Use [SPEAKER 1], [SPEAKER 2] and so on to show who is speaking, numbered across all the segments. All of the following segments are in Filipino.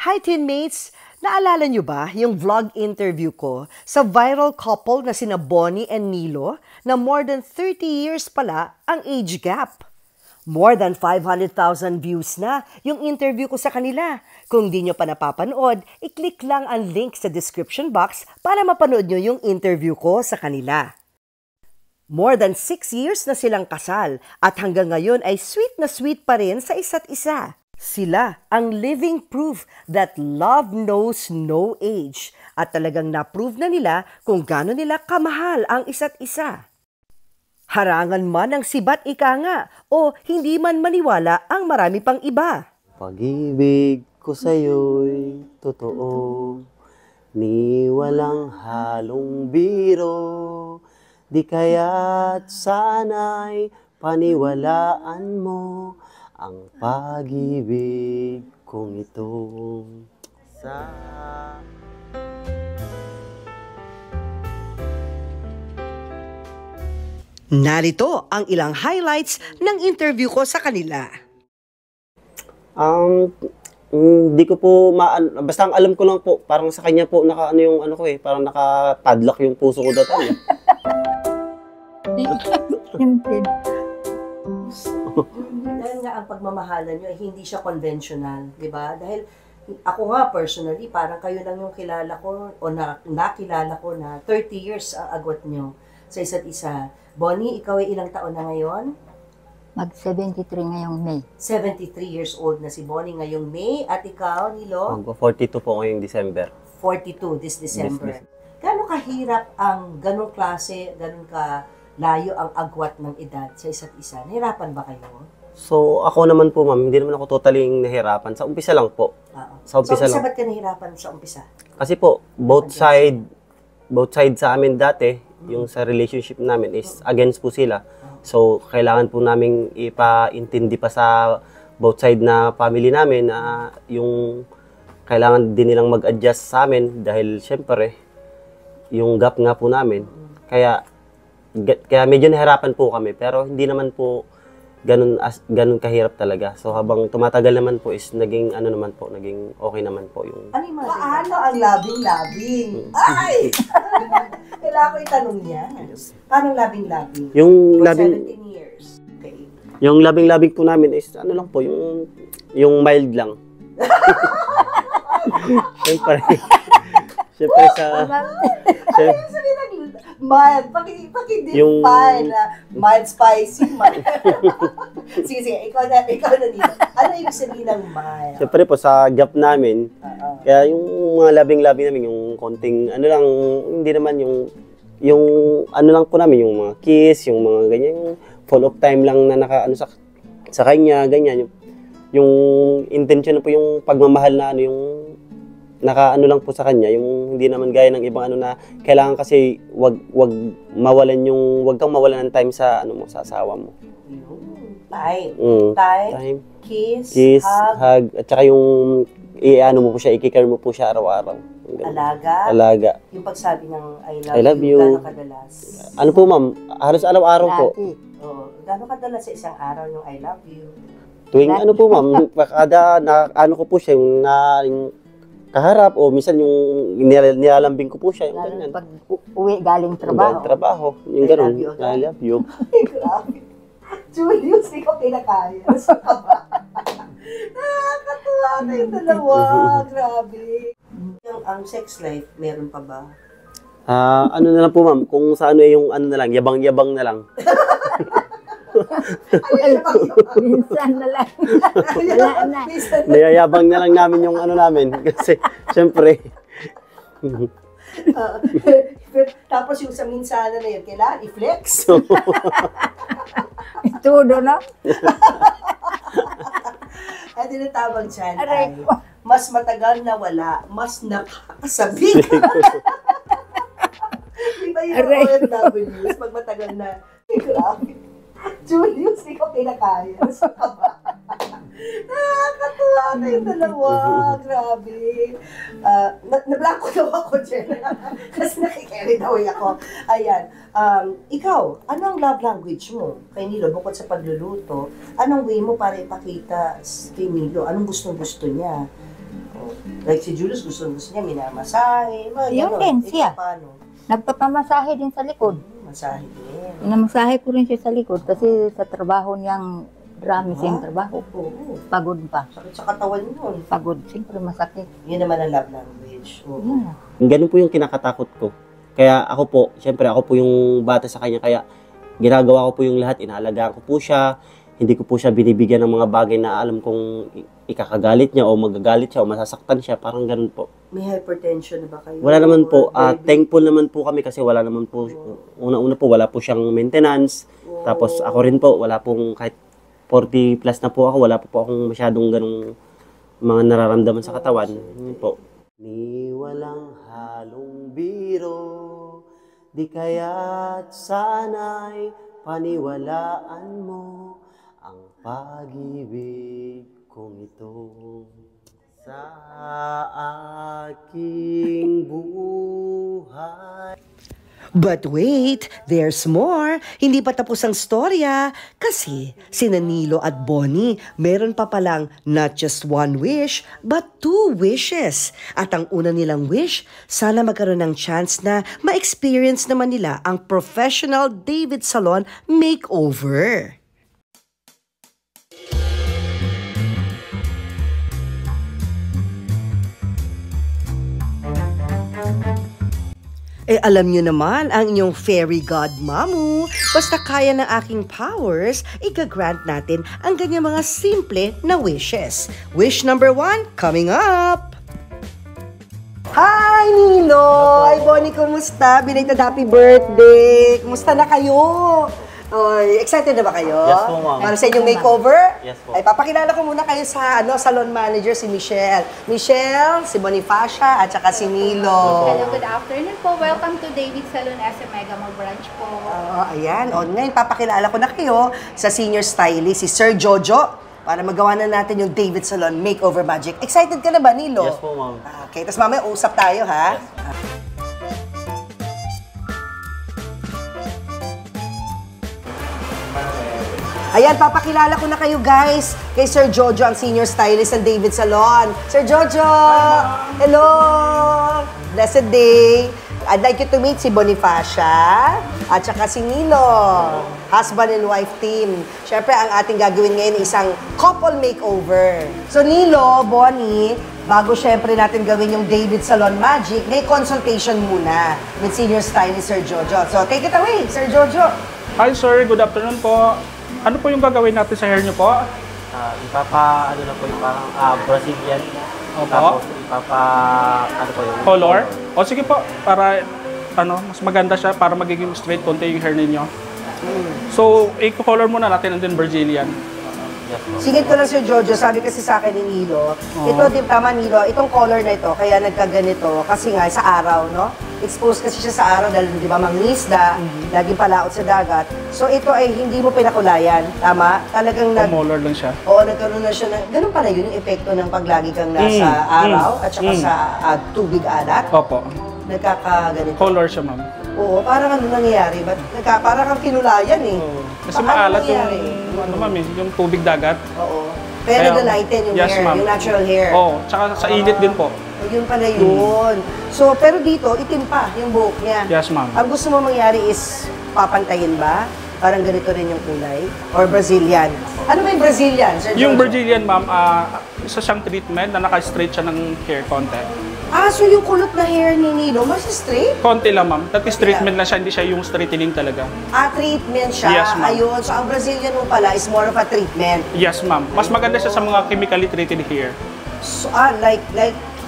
[SPEAKER 1] Hi, teammates! Naalala niyo ba yung vlog interview ko sa viral couple na sina Bonnie and Nilo na more than 30 years pala ang age gap? More than 500,000 views na yung interview ko sa kanila. Kung di nyo pa napapanood, i-click lang ang link sa description box para mapanood nyo yung interview ko sa kanila. More than 6 years na silang kasal at hanggang ngayon ay sweet pa rin sa isa't isa. Sila ang living proof that love knows no age at talagang na-prove na nila kung gaano nila kamahal ang isa't isa. Harangan man ang sibat ika nga o hindi man maniwala ang marami pang iba.
[SPEAKER 2] Pag-ibig ko sa'yo'y totoo, ni walang halong biro, di kaya't sana'y paniwalaan mo ang pag-ibig kong ito sa...
[SPEAKER 1] Narito ang ilang highlights ng interview ko sa kanila.
[SPEAKER 2] Hindi ko po basta ang alam ko lang po, parang sa kanya po naka yung ano ko parang naka-padlock yung puso ko dati.
[SPEAKER 1] Dahil nga ang pagmamahalan nyo ay hindi siya conventional, di ba? Dahil ako nga personally, parang kayo lang yung kilala ko o nakilala ko na 30 years ang agwat nyo sa isa't isa. Bonnie, ikaw ay ilang taon na ngayon?
[SPEAKER 3] Mag-73 ngayong May.
[SPEAKER 1] 73 years old na si Bonnie ngayong May. At ikaw, Nilo?
[SPEAKER 2] Mag-42 po ngayong December.
[SPEAKER 1] 42 this December. Gano'ng kahirap ang ganong klase, ganong layo ang agwat ng edad sa isa't isa? Nahirapan ba kayo?
[SPEAKER 2] So, ako naman po, ma'am, hindi naman ako totally nahirapan. Sa umpisa lang po.
[SPEAKER 1] Sa umpisa lang. Ba't ka nahirapan sa umpisa?
[SPEAKER 2] Kasi po, both side sa amin dati, yung sa relationship namin is against po sila. So, kailangan po namin ipaintindi pa sa both side na family namin na yung kailangan din nilang mag-adjust sa amin dahil syempre, yung gap nga po namin. Kaya medyo nahirapan po kami, pero hindi naman po ganun kahirap talaga. So habang tumatagal naman po is naging okay naman po yung...
[SPEAKER 1] Paano ang labing-labing? Ay! Kailangan ko itanong yan. Paano labing-labing?
[SPEAKER 2] Yung
[SPEAKER 1] For
[SPEAKER 2] labing...
[SPEAKER 1] 17 years. Okay.
[SPEAKER 2] Yung labing-labing po namin is lang po, yung mild lang. Siyempre sa...
[SPEAKER 1] Mild, paki-define na mild spicy, mild. Sige, ikaw na dito. Ano ibig sabihin ng mild?
[SPEAKER 2] Siyempre po sa gap namin, kaya yung mga labing-labing namin, yung konting hindi naman yung lang po namin, yung mga kiss, yung mga ganyan, yung full of time lang na sa kanya, ganyan. Yung intention na po yung pagmamahal na yung lang po sa kanya, yung hindi naman gaya ng ibang na kailangan kasi wag kang mawalan ng time sa sa asawa mo. Time,
[SPEAKER 1] kiss,
[SPEAKER 2] hug, at saka yung mo po siya, i-care mo po siya araw-araw. Alaga.
[SPEAKER 1] Yung pagsabi ng I love you. Gano'ng kadalas?
[SPEAKER 2] Ano po, ma'am? Halos araw-araw po.
[SPEAKER 1] Gano'ng kadalas sa isang araw yung I love you?
[SPEAKER 2] Tuwing po, ma'am, kada ko po siya, yung kaharap o minsan yung nilalambing ko po siya yung ganyan.
[SPEAKER 3] Pag uwi galing trabaho.
[SPEAKER 2] Yung gano'n. I love you.
[SPEAKER 1] Grabe. Julius, di ko pinakaya. Nakakatuwa na yung dalawa. Grabe. Ang sex life, meron pa ba?
[SPEAKER 2] Na lang po, ma'am, kung sa yung yabang-yabang na lang.
[SPEAKER 3] Minsan na lang. Wala na.
[SPEAKER 2] Nayayabang na lang namin yung namin. Kasi, syempre.
[SPEAKER 1] Tapos yung sa minsana na yun, kailangan i-flex.
[SPEAKER 3] Todo na.
[SPEAKER 1] At tinatawag dyan ay, mas matagal na wala, mas nakakasabik. Di ba yung OFWs, pag matagal na, grabe. Julius, di ko pinakaya. Nakakatuwa na yung dalawa. Grabe. Na-black ko daw ako dyan. Kasi nakikerry daw ako. Ayan. Ikaw, anong love language mo kay Nilo? Bukod sa pagluluto, anong way mo para ipakita kay Nilo? Anong gustong-gusto niya? Oh. Like si Julius, gusto niya minamasahe.
[SPEAKER 3] Yun din, siya.
[SPEAKER 1] Paano?
[SPEAKER 3] Nagpapamasahe din sa likod.
[SPEAKER 1] Masahe din.
[SPEAKER 3] Namasahe ko rin siya sa likod kasi sa trabaho niyang drami siyang trabaho.
[SPEAKER 1] Oo.
[SPEAKER 3] Pagod pa.
[SPEAKER 1] Sakit sa katawan yun.
[SPEAKER 3] Pagod, siyempre masakit.
[SPEAKER 1] Yun naman ang love language. Oo.
[SPEAKER 3] Yun na.
[SPEAKER 2] Ganun po yung kinakatakot ko. Kaya ako po, syempre ako po yung bata sa kanya, kaya ginagawa ko po yung lahat, inaalagaan ko po siya, hindi ko po siya binibigyan ng mga bagay na alam kong ikakagalit niya o magagalit siya o masasaktan siya, parang ganun po.
[SPEAKER 1] May hypertension na ba kayo?
[SPEAKER 2] Wala naman po,
[SPEAKER 1] Or
[SPEAKER 2] thankful naman po kami kasi wala naman po, una-una po wala po siyang maintenance, tapos ako rin po, wala pong kahit 40 plus na po ako, wala po akong masyadong ganung mga nararamdaman sa katawan. Yun po. Ni walang halong biro, di kaya't sana'y paniwalaan mo ang pag-ibig kong ito sa aking buhay.
[SPEAKER 1] But wait, there's more. Hindi pa tapos ang storya kasi sina Nilo at Bonnie meron pa palang not just one wish but 2 wishes. At ang una nilang wish, sana magkaroon ng chance na ma-experience naman nila ang professional David Salon makeover. Alam nyo naman ang inyong fairy godmamu. Basta kaya ng aking powers, ika-grant natin ang ganyang mga simple na wishes. Wish number 1, coming up! Hi, Nilo! Hi, Bonnie, kumusta? Belated happy birthday! Kumusta na kayo? Oy, excited na ba kayo?
[SPEAKER 2] Yes po, ma'am.
[SPEAKER 1] Para sa inyong makeover?
[SPEAKER 2] Yes po.
[SPEAKER 1] Ay, papakilala ko muna kayo sa salon manager, si Michelle. Michelle, si Bonifacia, at saka si Nilo.
[SPEAKER 4] Hello, good afternoon po. Welcome to David Salon SM Megamall Branch po.
[SPEAKER 1] Ayan. O, ngayon, papakilala ko na kayo sa senior stylist, si Sir Jojo, para magawa na natin yung David Salon Makeover Magic. Excited ka na ba, Nilo?
[SPEAKER 2] Yes po, ma'am.
[SPEAKER 1] Okay, tapos mamaya usap tayo, ha? Ayan, papakilala ko na kayo guys kay Sir Jojo, ang senior stylist ng David Salon. Sir Jojo! Hello! Blessed day! I'd like you to meet si Bonifacia at saka si Nilo, husband and wife team. Siyempre, ang ating gagawin ngayon isang couple makeover. So Nilo, Bonnie, bago siyempre natin gawin yung David Salon Magic, may consultation muna with senior stylist Sir Jojo. So take it away, Sir Jojo.
[SPEAKER 5] Hi sir, good afternoon po. Ano po yung gagawin natin sa hair niyo po?
[SPEAKER 2] Ano na po yung parang Brazilian.
[SPEAKER 5] Opo.
[SPEAKER 2] Tapos ano po yung
[SPEAKER 5] Color? O sige po, para mas maganda siya para magiging straight konti yung hair ninyo. So, i-color muna natin and then Brazilian.
[SPEAKER 2] Yes po.
[SPEAKER 1] Singit ko lang Sir Jojo, sabi kasi sa akin ni Nilo, ito, tama Nilo, itong color na ito, kaya nagkaganito, kasi nga sa araw, no? Exposed kasi siya sa araw dahil, di ba, mangingisda, laging palaot sa dagat. So ito ay hindi mo pinakulayan, tama? Talagang
[SPEAKER 5] Color lang siya.
[SPEAKER 1] Oo, nagkaroon na siya ganun pala yun, yung epekto ng paglagi kang nasa araw at saka sa tubig alat.
[SPEAKER 5] Opo.
[SPEAKER 1] Nagkakaganito.
[SPEAKER 5] Color siya, ma'am.
[SPEAKER 1] Oo, parang ano nangyayari? Parang kang kinulayan eh.
[SPEAKER 5] Kasi
[SPEAKER 1] Paano
[SPEAKER 5] maalat
[SPEAKER 1] nangyayari?
[SPEAKER 5] ma'am, yung tubig dagat.
[SPEAKER 1] Oo. Pero
[SPEAKER 5] Kaya-
[SPEAKER 1] nalighten yung
[SPEAKER 5] Yes,
[SPEAKER 1] hair,
[SPEAKER 5] ma'am.
[SPEAKER 1] yung natural hair.
[SPEAKER 5] Oo, tsaka sa init din po.
[SPEAKER 1] Yun pala yun. So, pero dito, itim pa yung buhok niya.
[SPEAKER 5] Yes, ma'am.
[SPEAKER 1] Ang gusto mo mangyari is papantayin ba? Parang ganito rin yung kulay? Or Brazilian? Ano ba yung Brazilian, Sir
[SPEAKER 5] Yung
[SPEAKER 1] Jojo?
[SPEAKER 5] Brazilian, ma'am, isa siyang treatment na naka-straight siya ng hair konti.
[SPEAKER 1] So yung kulot na hair ni Nilo, mas straight?
[SPEAKER 5] Konti lang, ma'am. That is treatment lang siya, hindi siya yung straightening talaga.
[SPEAKER 1] Treatment siya.
[SPEAKER 5] Yes, ma'am.
[SPEAKER 1] Ayun. So, ang Brazilian mo pala is more of a treatment.
[SPEAKER 5] Yes, ma'am. Mas maganda siya sa mga chemically treated hair.
[SPEAKER 1] So, like...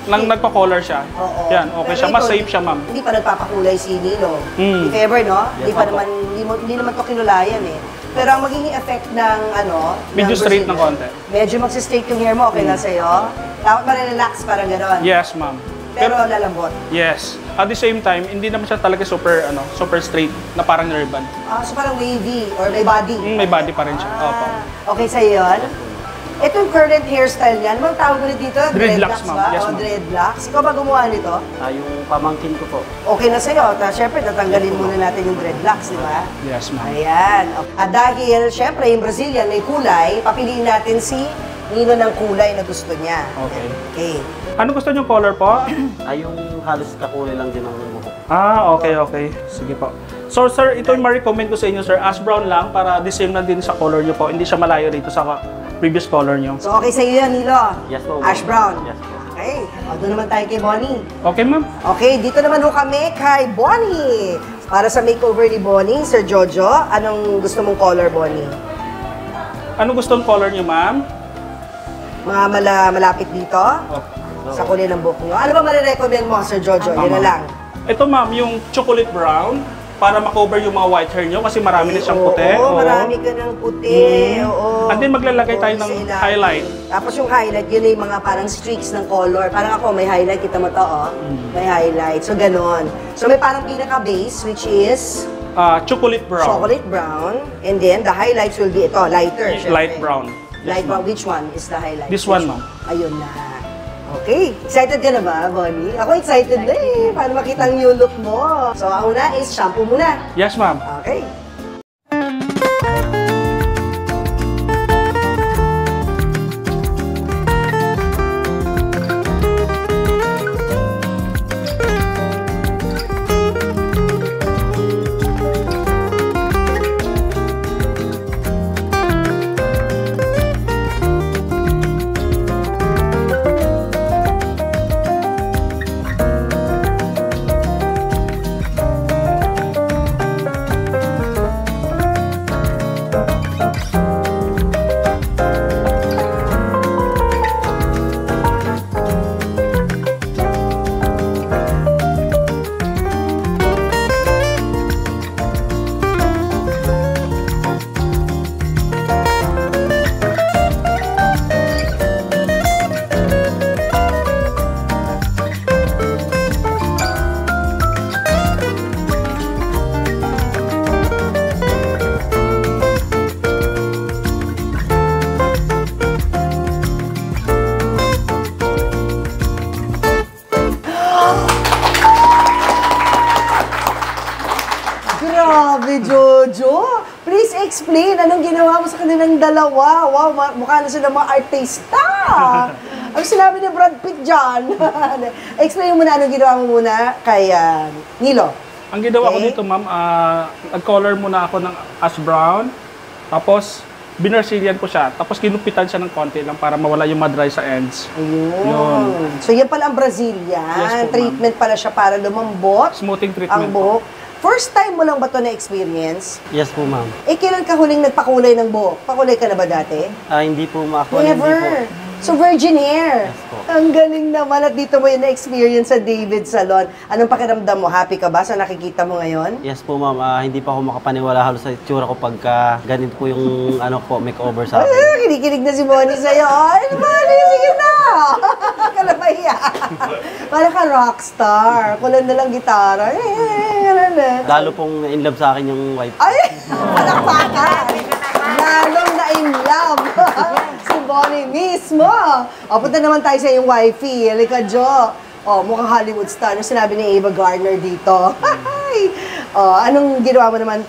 [SPEAKER 5] Lang nagpa-color siya.
[SPEAKER 1] Oo.
[SPEAKER 5] Yan, okay
[SPEAKER 1] Pero
[SPEAKER 5] siya. Mas
[SPEAKER 1] ito,
[SPEAKER 5] safe siya, ma'am.
[SPEAKER 1] Hindi pa nagpapakulay si Nilo.
[SPEAKER 5] Mm.
[SPEAKER 1] If ever, no?
[SPEAKER 2] Yes, opo.
[SPEAKER 1] Hindi naman to kinulayan eh. Pero ang magiging effect ng
[SPEAKER 5] Medyo
[SPEAKER 1] ng
[SPEAKER 5] straight ng
[SPEAKER 1] Brazilian,
[SPEAKER 5] konti.
[SPEAKER 1] Medyo magsi-straight yung hair mo, okay lang sa'yo? Dapat ma-relax, parang gano'n.
[SPEAKER 5] Yes, ma'am.
[SPEAKER 1] Pero lalambot.
[SPEAKER 5] Yes. At the same time, hindi naman siya talaga super straight na parang ribbon.
[SPEAKER 1] So parang wavy or may body.
[SPEAKER 5] May body pa rin siya. Opo.
[SPEAKER 1] Okay sa'yo yun? Itong current hairstyle niya, ano bang tawag mo dito?
[SPEAKER 5] Dreadlocks, ma'am.
[SPEAKER 1] ba?
[SPEAKER 5] Yes,
[SPEAKER 1] O,
[SPEAKER 5] ma'am.
[SPEAKER 1] dreadlocks. Ikaw ba gumawa nito?
[SPEAKER 2] Yung pamangkin ko po.
[SPEAKER 1] Okay na sa'yo. Siyempre, tatanggalin muna natin yung dreadlocks, di ba?
[SPEAKER 5] Yes, ma'am.
[SPEAKER 1] Ayan. At dahil, syempre, yung Brazilian may kulay, papiliin natin si Nilo ng kulay na gusto niya.
[SPEAKER 5] Okay.
[SPEAKER 1] Okay.
[SPEAKER 5] Ano gusto niyong color po?
[SPEAKER 2] Ay, yung halos kakulay lang din ang buhok.
[SPEAKER 5] Okay. Sige po. So sir, ito yung ma-recommend ko sa inyo sir. Ash brown lang para the same na din sa color niyo po. Hindi siya malayo dito sa previous color niyo.
[SPEAKER 1] So, okay sa iyo yan, Nilo?
[SPEAKER 2] Yes po.
[SPEAKER 1] Ash brown?
[SPEAKER 2] Yes po.
[SPEAKER 1] Okay. O, doon naman tayo kay Bonnie.
[SPEAKER 5] Okay ma'am?
[SPEAKER 1] Okay, dito naman ho kami kay Bonnie. Para sa makeover ni Bonnie, Sir Jojo, anong gusto mong color, Bonnie?
[SPEAKER 5] Ano gusto ng color niyo ma'am?
[SPEAKER 1] Mga malapit dito? Sa kulay ng buhok nyo. Ano ba marirecommend mo, Sir Jojo? Yun na lang.
[SPEAKER 5] Ito ma'am, yung chocolate brown para makover yung mga white hair nyo kasi marami na siyang puti.
[SPEAKER 1] Oo, marami ka ng puti. Oo.
[SPEAKER 5] And then maglalagay tayo ng
[SPEAKER 1] Sa ilalim.
[SPEAKER 5] highlight.
[SPEAKER 1] Tapos yung highlight, yun yung mga parang streaks ng color. Parang ako, may highlight. Kita mo to, oh. May highlight. So, ganon. So, may parang pinaka-base, which is
[SPEAKER 5] Chocolate brown.
[SPEAKER 1] chocolate brown. And then, the highlights will be ito, lighter. syempre.
[SPEAKER 5] Light brown.
[SPEAKER 1] Light brown. Which one is the highlight?
[SPEAKER 5] This one, ma'am.
[SPEAKER 1] Ayun na. Okay. Excited ka na ba, Bonnie? Ako excited na eh. Para makita ang new look mo. So, ang una is shampoo muna.
[SPEAKER 5] Yes ma'am.
[SPEAKER 1] Okay. Grabe, Jojo! Please explain, anong ginawa mo sa kanilang dalawa? Wow, mukha na sila mga artista! Ang sinabi ni Brad Pitt dyan. Explain mo na anong ginawa mo muna kay Nilo.
[SPEAKER 5] Ang ginawa ko
[SPEAKER 1] Okay.
[SPEAKER 5] dito ma'am, nag-color muna ako ng ash brown. Tapos, binursilian ko siya. Tapos, kinupitan siya ng konti lang para mawala yung madry sa ends.
[SPEAKER 1] Ayun. So, yan pala ang Brazilian.
[SPEAKER 5] Yes po, ma'am.
[SPEAKER 1] Treatment pala siya para lumambot
[SPEAKER 5] Smoothing
[SPEAKER 1] ang
[SPEAKER 5] treatment po.
[SPEAKER 1] buhok. First time mo lang ba ito na-experience?
[SPEAKER 2] Yes po, ma'am.
[SPEAKER 1] Eh, kailan ka huling nagpakulay ng buhok? Pakulay ka na ba dati?
[SPEAKER 2] Hindi po makakuha. Hindi po.
[SPEAKER 1] Never. So, virgin hair.
[SPEAKER 2] Yes po.
[SPEAKER 1] Ang galing naman at dito mo yun na-experience sa David Salon. Anong pakiramdam mo? Happy ka ba sa nakikita mo ngayon?
[SPEAKER 2] Yes po, ma'am. Hindi pa ako makapaniwala halos sa itsura ko pagka ganito po yung makeover sa akin.
[SPEAKER 1] Ay, kinikilig na si Bonnie sa'yo. Ay, Bonnie, sige na! Kalabahiya. Para ka rockstar. Kulang na lang gitara. Ganun na.
[SPEAKER 2] Lalo pong in love sa akin yung wife.
[SPEAKER 1] Ay! Palakpakan! Lalong na in love. Si Bonnie mismo. O, punta naman tayo sa iyong wifey. Halika, Jo. O, mukhang Hollywood star. Ano sinabi ni Ava Gardner dito? O, anong ginawa mo naman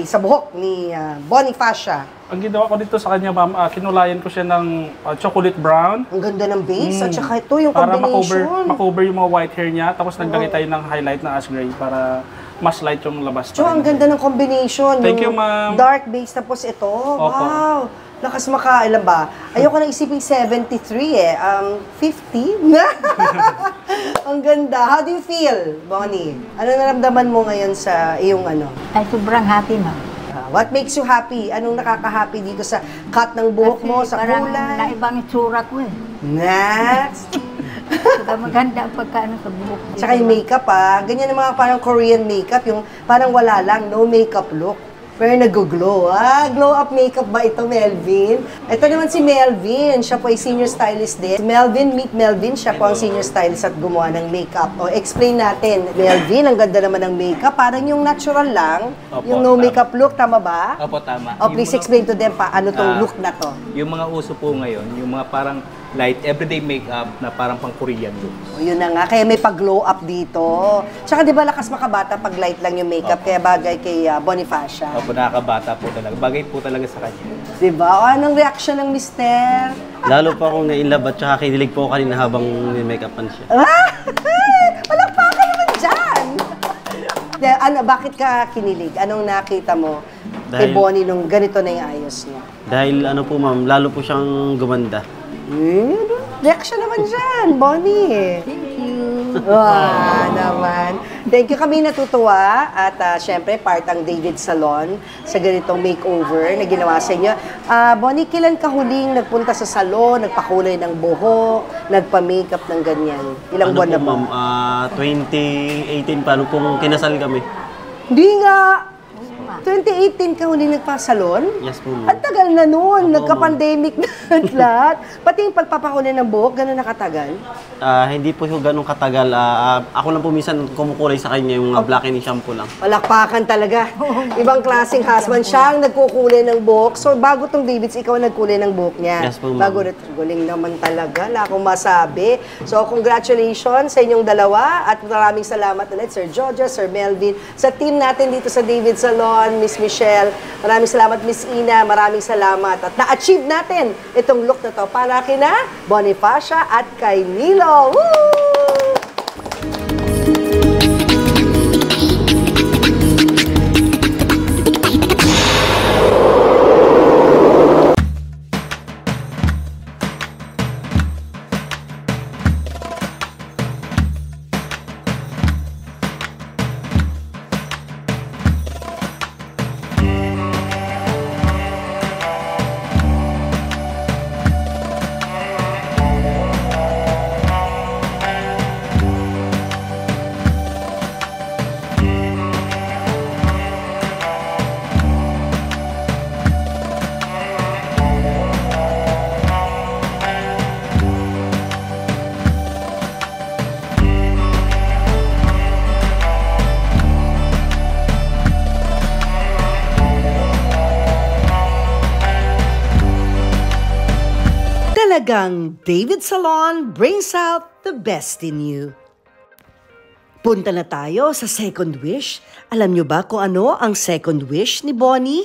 [SPEAKER 1] sa buhok ni Bonnie Fascia?
[SPEAKER 5] Ang ginawa ko dito sa kanya ma'am, kinulayan ko siya ng chocolate brown.
[SPEAKER 1] Ang ganda ng base. At saka ito, yung
[SPEAKER 5] Para
[SPEAKER 1] combination.
[SPEAKER 5] makover yung mga white hair niya. Tapos naglagay tayo ng highlight na ash gray para mas light yung labas.
[SPEAKER 1] Jo, ang ganda ng combination.
[SPEAKER 5] Thank
[SPEAKER 1] Yung
[SPEAKER 5] you, ma'am.
[SPEAKER 1] Dark base tapos ito. Wow. Lakas ilan ba? Ayoko nang isipin 73 eh. 50? Ang ganda. How do you feel, Bonnie? Ano naramdaman mo ngayon sa iyong
[SPEAKER 3] Ay, sobrang happy, ma'am.
[SPEAKER 1] What makes you happy? Anong nakaka-happy dito sa cut ng buhok mo, sa
[SPEAKER 3] parang
[SPEAKER 1] kulay?
[SPEAKER 3] naibang itsura ko eh.
[SPEAKER 1] Next!
[SPEAKER 3] Saka maganda ang pagkaano sa buhok.
[SPEAKER 1] Tsaka yung makeup ganyan ang mga parang Korean makeup, yung parang wala lang, no makeup look. Pero nag-glow. Glow up makeup ba ito, Melvin? Ito naman si Melvin. Siya po ay senior stylist din. Melvin, meet Melvin. Siya po ang senior stylist at gumawa ng makeup. O, explain natin. Melvin, ang ganda naman ng makeup. Parang yung natural lang.
[SPEAKER 6] Opo,
[SPEAKER 1] yung no
[SPEAKER 6] tama.
[SPEAKER 1] makeup look. Tama ba?
[SPEAKER 6] Opo, tama.
[SPEAKER 1] O, please explain to them ano tong look na to.
[SPEAKER 6] Yung mga uso po ngayon, yung mga parang light everyday makeup na parang pang Korean look.
[SPEAKER 1] O, yun na nga, kaya may pag-glow up dito. Tsaka di ba lakas makabata pag light lang yung makeup, kaya bagay kay Bonifacia.
[SPEAKER 6] Opo, nakakabata po talaga. Bagay po talaga sa kanya.
[SPEAKER 1] Di ba? O, anong reaction ng mister?
[SPEAKER 2] Lalo pa akong nainlove at saka kinilig po ako kanina habang may-makeupan siya.
[SPEAKER 1] Palakpakan naman dyan! Bakit ka kinilig? Anong nakita mo kay
[SPEAKER 2] Dahil-
[SPEAKER 1] Bonnie nung ganito na yung ayos niya?
[SPEAKER 2] Dahil ano po ma'am, lalo po siyang gumanda.
[SPEAKER 1] Reaction naman dyan, Bonnie.
[SPEAKER 3] Thank you.
[SPEAKER 1] Naman. Thank you, kami natutuwa at syempre part ang David Salon sa ganitong makeover na ginawa sa inyo. Bonnie, kailan ka huling nagpunta sa salon, nagpakulay ng buhok, nagpa-makeup ng ganyan? Ilang buwan
[SPEAKER 2] Ano
[SPEAKER 1] na
[SPEAKER 2] po
[SPEAKER 1] ba?
[SPEAKER 2] ma'am, 2018 pa, nung pong kinasal kami.
[SPEAKER 1] Hindi nga! 2018 ka huling nagpa-salon?
[SPEAKER 2] Yes po ma'am.
[SPEAKER 1] Ang tagal na nun,
[SPEAKER 2] Opo,
[SPEAKER 1] nagka-pandemic na at lahat. Pati yung pagpapakulay ng buhok, gano'n nakatagal?
[SPEAKER 2] Hindi po ganun katagal. Ako lang po minsan kumukulay sa kanya yung blackening shampoo lang.
[SPEAKER 1] Palakpakan talaga. Ibang klaseng husband. Siya ang nagkukulay ng buhok. So, bago tong Davids, ikaw ang nagkulay ng buhok niya.
[SPEAKER 2] Yes po, ma'am.
[SPEAKER 1] Bago na, galing naman talaga. Wala akong masabi. So, congratulations sa inyong dalawa. At maraming salamat ulit, Sir Jojo, Sir Melvin. Sa team natin dito sa David Salon, Miss Michelle. Maraming salamat, Miss Ina. Maraming salamat. At na-achieve natin itong look na to para kina Bonifacia at kay Nilo. Woo! Talagang David Salon brings out the best in you. Punta na tayo sa second wish. Alam nyo ba kung ano ang second wish ni Bonnie?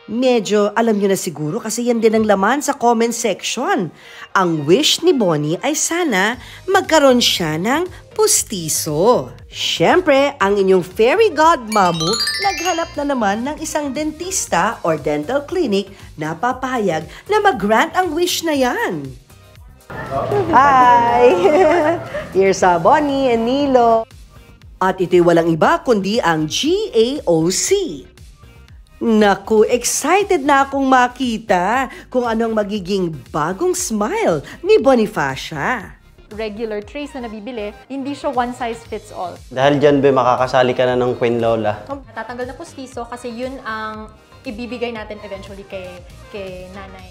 [SPEAKER 1] Medyo alam nyo na siguro kasi yan din ang laman sa comment section. Ang wish ni Bonnie ay sana magkaroon siya ng pustiso. Siyempre, ang inyong fairy godmamu naghanap na naman ng isang dentista or dental clinic na papayag na mag-grant ang wish na yan. Hi! Here's Bonnie and Nilo. At ito'y walang iba kundi ang GAOC. Naku, excited na akong makita kung anong magiging bagong smile ni Bonifacia.
[SPEAKER 7] Regular trays na nabibili, hindi siya one size fits all.
[SPEAKER 2] Dahil dyan, be, makakasali ka na ng Queen Lola.
[SPEAKER 7] Natatanggal na pustiso kasi yun ang ibibigay natin eventually kay nanay.